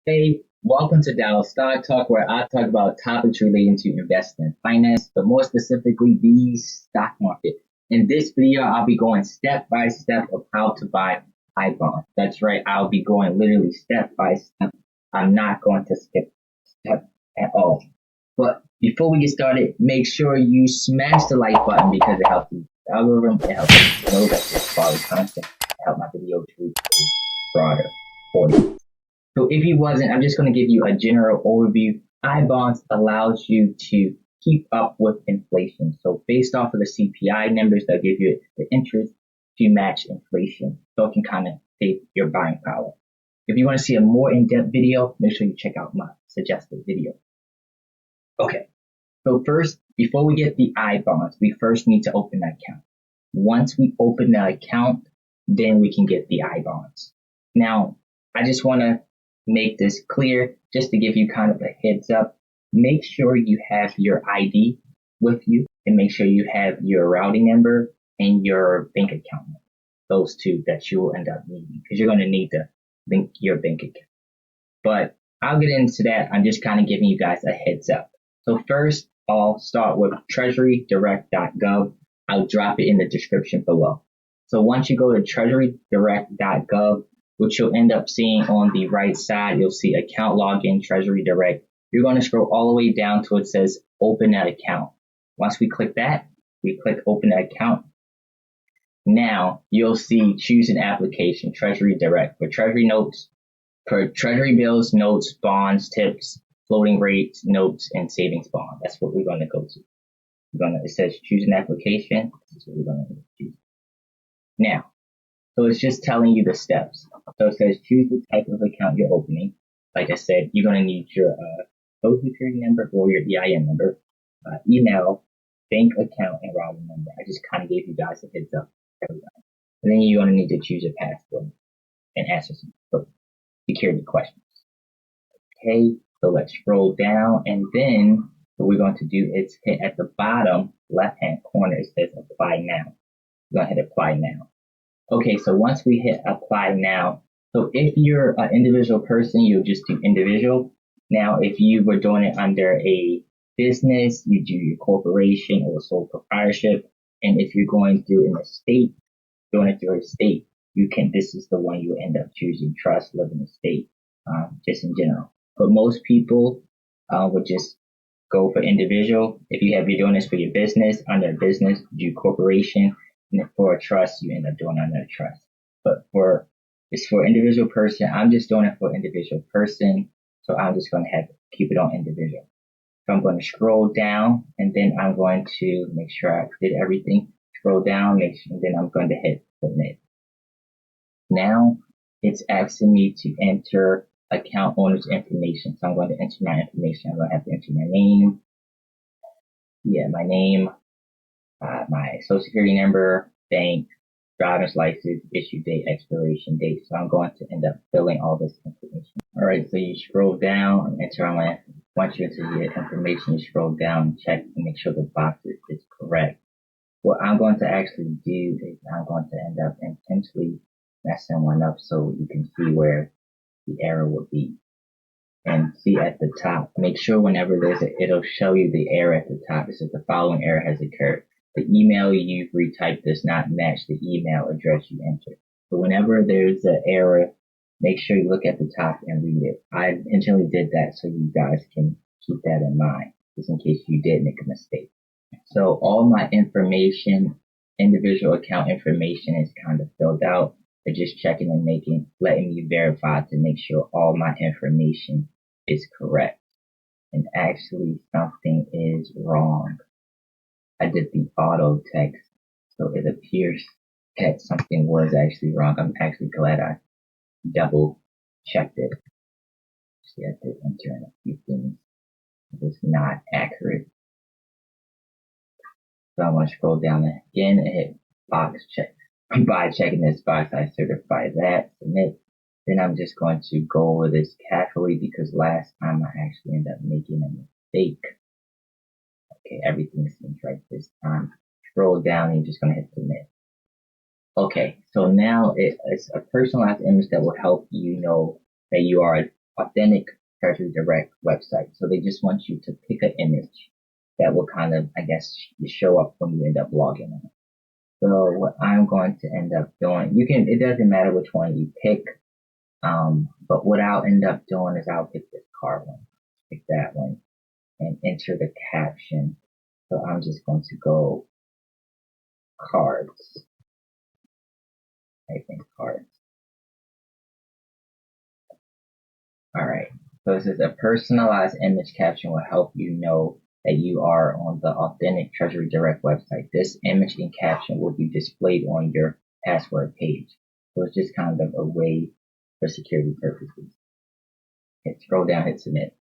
Hey, welcome to Dallas Stock Talk, where I talk about topics relating to investing and finance, but more specifically, the stock market. In this video, I'll be going step by step of how to buy bonds. That's right, I'll be going literally step by step. I'm not going to skip step at all. But before we get started, make sure you smash the like button because it helps the algorithm. It helps you know that there's quality content. It helps my video to reach a broader audience. So if you wasn't, I'm just going to give you a general overview. Bonds allows you to keep up with inflation. So based off of the CPI numbers, they'll give you the interest to match inflation. So it can kind of save your buying power. If you want to see a more in-depth video, make sure you check out my suggested video. Okay. So first, before we get the bonds, we first need to open that account. Once we open the account, then we can get the bonds. Now, I just want to make this clear just to give you kind of a heads up. Make sure you have your ID with you and make sure you have your routing number and your bank account number. Those two that you will end up needing because you're going to need to link your bank account. But I'll get into that. I'm just kind of giving you guys a heads up. So first, I'll start with TreasuryDirect.gov. I'll drop it in the description below. So once you go to TreasuryDirect.gov, what you'll end up seeing on the right side, you'll see account login, Treasury Direct. You're going to scroll all the way down to it says open that account. Once we click that, we click open that account. Now you'll see choose an application, Treasury Direct for Treasury notes, for Treasury bills, notes, bonds, tips, floating rates, notes, and savings bond. That's what we're going to go to. It says choose an application. This is what we're going to choose. Now, so it's just telling you the steps. So it says choose the type of account you're opening. Like I said, you're going to need your social security number or your EIN number, email, bank account, and routing number. I just kind of gave you guys a heads up. And then you're going to need to choose your password and answer some security questions. Okay, so let's scroll down, and then what we're going to do is hit at the bottom left-hand corner. It says apply now. We're going to hit apply now. Okay, so once we hit apply now, so if you're an individual person, you'll just do individual. Now, if you were doing it under a business, you do your corporation or sole proprietorship. And if you're going through an estate, doing it through a state, this is the one you end up choosing, trust, living estate, just in general. But most people would just go for individual. If you're doing this for your business, under a business, do corporation. And for a trust, you end up doing under a trust. But it's for individual person. I'm just doing it for individual person. So I'm just going to keep it on individual. So I'm going to scroll down and then I'm going to make sure I did everything. Scroll down, and then I'm going to hit submit. Now it's asking me to enter account owner's information. So I'm going to enter my information. I'm going to have to enter my name. Yeah, my name. My social security number, bank, driver's license, issue date, expiration date. So I'm going to end up filling all this information. All right, so you scroll down and enter once you enter your information, you scroll down and check and make sure the box is correct. What I'm going to actually do is I'm going to end up intentionally messing one up so you can see where the error would be. And see at the top, make sure whenever it'll show you the error at the top. It says the following error has occurred. The email you've retyped does not match the email address you entered. So whenever there's an error, make sure you look at the top and read it. I intentionally did that so you guys can keep that in mind, just in case you did make a mistake. So all my information, individual account information is kind of filled out. They're just checking and letting me verify to make sure all my information is correct. And actually something is wrong. I did the auto text, so it appears that something was actually wrong. I'm actually glad I double checked it. See, I did enter in a few things. It was not accurate. So I'm going to scroll down again and hit box check. By checking this box, I certify that, submit. Then I'm just going to go over this carefully because last time I actually ended up making a mistake. Okay, everything seems right this time. Scroll down and you're just going to hit submit. Okay, so now it's a personalized image that will help you know that you are authentic Treasury Direct website. So they just want you to pick an image that will kind of, I guess, show up when you end up logging in. So what I'm going to end up doing, it doesn't matter which one you pick. But what I'll end up doing is I'll pick this card one, pick that one, and enter the caption. So I'm just going to go cards. I think cards. All right. So it says a personalized image caption will help you know that you are on the authentic Treasury Direct website. This image and caption will be displayed on your password page. So it's just kind of a way for security purposes. Hit scroll down, hit submit.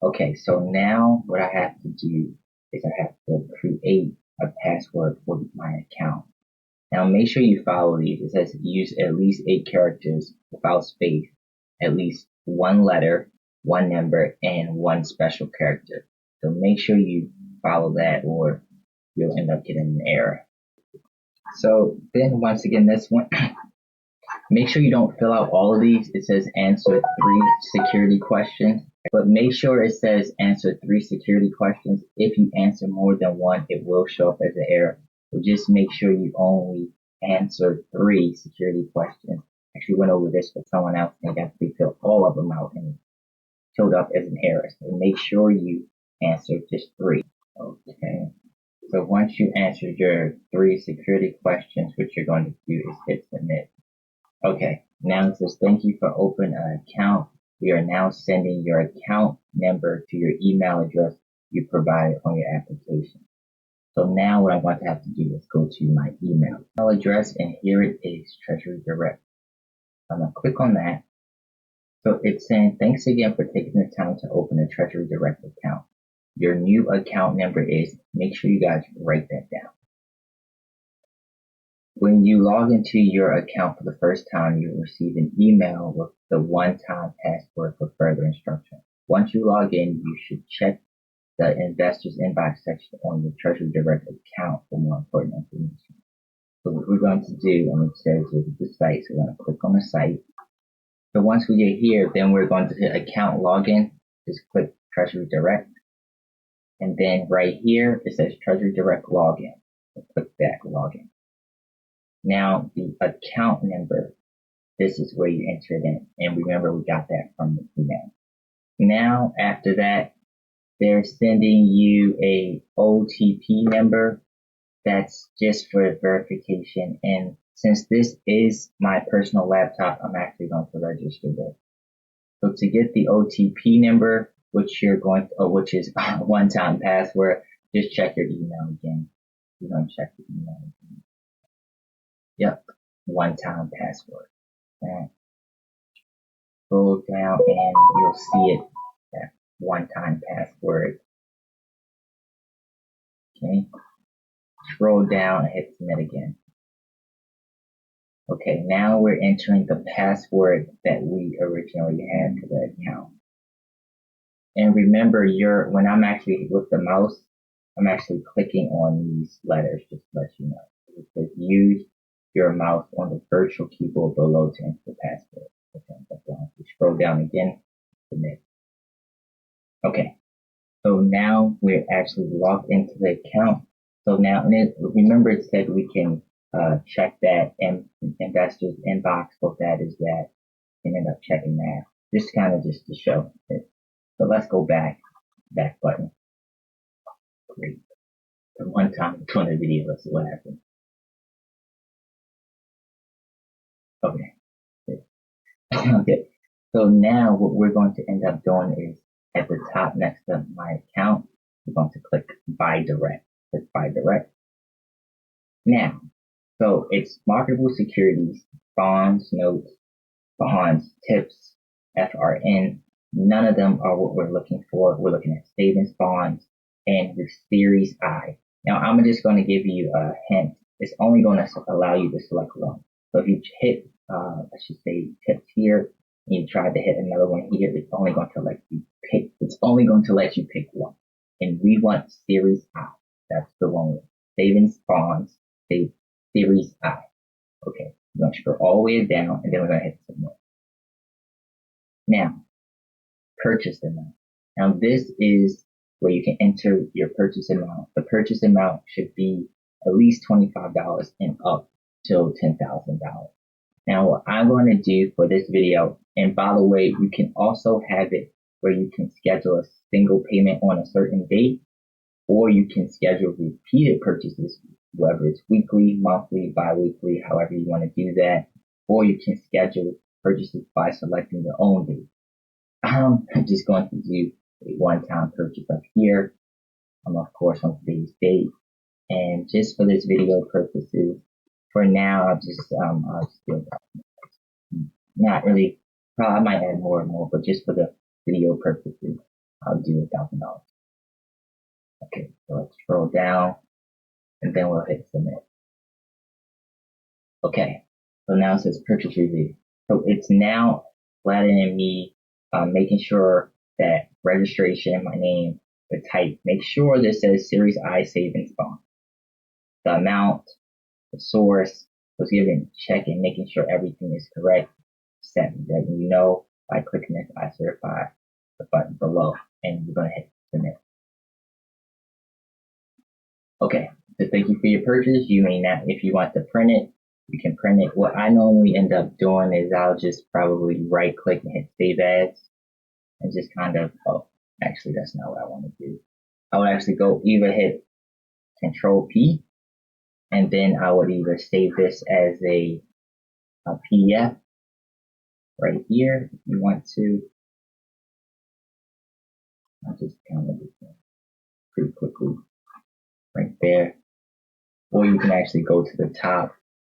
Okay, so now what I have to do is I have to create a password for my account. Now make sure you follow these. It says use at least 8 characters without space, at least 1 letter, 1 number, and 1 special character. So make sure you follow that or you'll end up getting an error. So then once again, this one, make sure you don't fill out all of these. It says answer 3 security questions, but make sure it says answer 3 security questions. If you answer more than 1, it will show up as an error. So just make sure you only answer 3 security questions. Actually went over this for someone else and got to fill all of them out and it showed up as an error. So make sure you answer just 3. Okay. So once you answer your 3 security questions, what you're going to do is hit submit. Okay. Now it says thank you for opening an account. We are now sending your account number to your email address you provided on your application. So now what I'm going to have to do is go to my email address, and here it is, Treasury Direct. I'm going to click on that. So it's saying, thanks again for taking the time to open a Treasury Direct account. Your new account number is, make sure you guys write that down. When you log into your account for the first time, you'll receive an email with the one-time password for further instruction. Once you log in, you should check the investors inbox section on your Treasury Direct account for more important information. So what we're going to do, and it says visit the site, so we're going to click on the site. So once we get here, then we're going to hit account login. Just click Treasury Direct. And then right here, it says Treasury Direct login. So click that login. Now the account number, this is where you enter it in. And remember, we got that from the email. Now after that, they're sending you a OTP number that's just for verification. And since this is my personal laptop, I'm actually going to register this. So to get the OTP number, which is a one-time password, just check your email again. You're going to check the email again. Yep, one-time password. And scroll down and you'll see it. That one-time password. Okay. Scroll down and hit submit again. Okay, now we're entering the password that we originally had to the account. And remember, when I'm actually with the mouse, I'm actually clicking on these letters just to let you know. It says use your mouse on the virtual keyboard below to enter the password. Okay, scroll down again, submit. Okay, so now we're actually logged into the account. So now, remember it said we can check that investors inbox. So that is that. And end up checking that. Just to show it. So let's go back button. Great. The one time doing the video, let's see what happens. Okay. Okay. So now what we're going to end up doing is at the top next to my account, we're going to click buy direct. Click buy direct. Now, so it's marketable securities, bonds, notes, bonds, tips, FRN. None of them are what we're looking for. We're looking at savings bonds and the Series I. Now, I'm just going to give you a hint. It's only going to allow you to select one. So if you hit, I should say, tips here, and you try to hit another one here, it's only going to let you pick. It's only going to let you pick one. And we want Series I. That's the one with savings bonds, Series I. Okay, we're going to scroll all the way down, and then we're going to hit submit. Now, purchase amount. Now this is where you can enter your purchase amount. The purchase amount should be at least $25 and up till $10,000. Now what I'm going to do for this video, and by the way, you can also have it where you can schedule a single payment on a certain date, or you can schedule repeated purchases, whether it's weekly, monthly, bi-weekly, however you want to do that, or you can schedule purchases by selecting your own date. I'm just going to do a one-time purchase up here. Of course, on today's date. And just for this video purposes, for now, I'll just do not really, probably I might add more and more, but just for the video purposes, I'll do $1,000. Okay, so let's scroll down and then we'll hit submit. Okay, so now it says purchase review. So it's now letting me making sure that registration, my name, the type, make sure this says Series I savings bond. The amount, the source was given, checking, making sure everything is correct. Set letting you know by clicking this I certify the button below, and you're going to hit submit. Okay, so thank you for your purchase. You may not, if you want to print it, you can print it. What I normally end up doing is I'll just probably right click and hit save as, and just kind of, oh, actually that's not what I want to do. I would actually go either hit Control P, and then I would either save this as a PDF right here if you want to. I'll just kind of do that pretty quickly right there. Or you can actually go to the top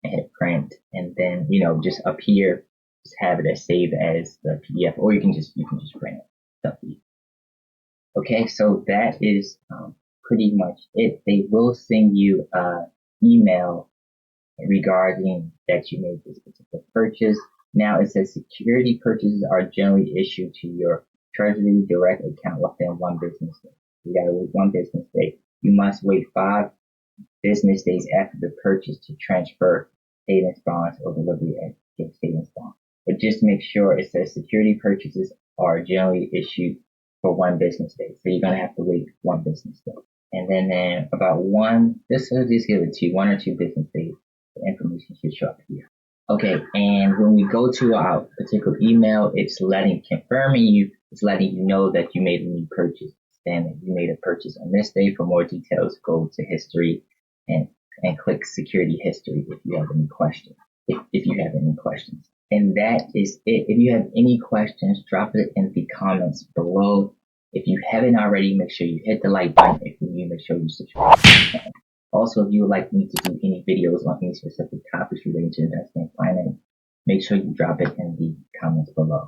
and hit print, and then, you know, just up here, just have it as save as the PDF, or you can just print it. Okay, so that is pretty much it. They will send you an email regarding that you made this particular purchase. Now it says security purchases are generally issued to your Treasury Direct account within 1 business day. You gotta wait 1 business day. You must wait 5 business days after the purchase to transfer savings bonds or delivery of savings bonds. But just make sure it says security purchases are generally issued for 1 business day. So you're gonna have to wait 1 business day. And then about just give it to 1 or 2 business days. The information should show up here. Okay, and when we go to our particular email, it's letting you know that you made a new purchase, and that you made a purchase on this day. For more details, go to history and click security history if you have any questions. If you have any questions. And that is it. If you have any questions, drop it in the comments below. If you haven't already, make sure you hit the like button. If you're new, make sure you subscribe to the channel. Also, if you would like me to do any videos on any specific topics related to investing and finance, make sure you drop it in the comments below.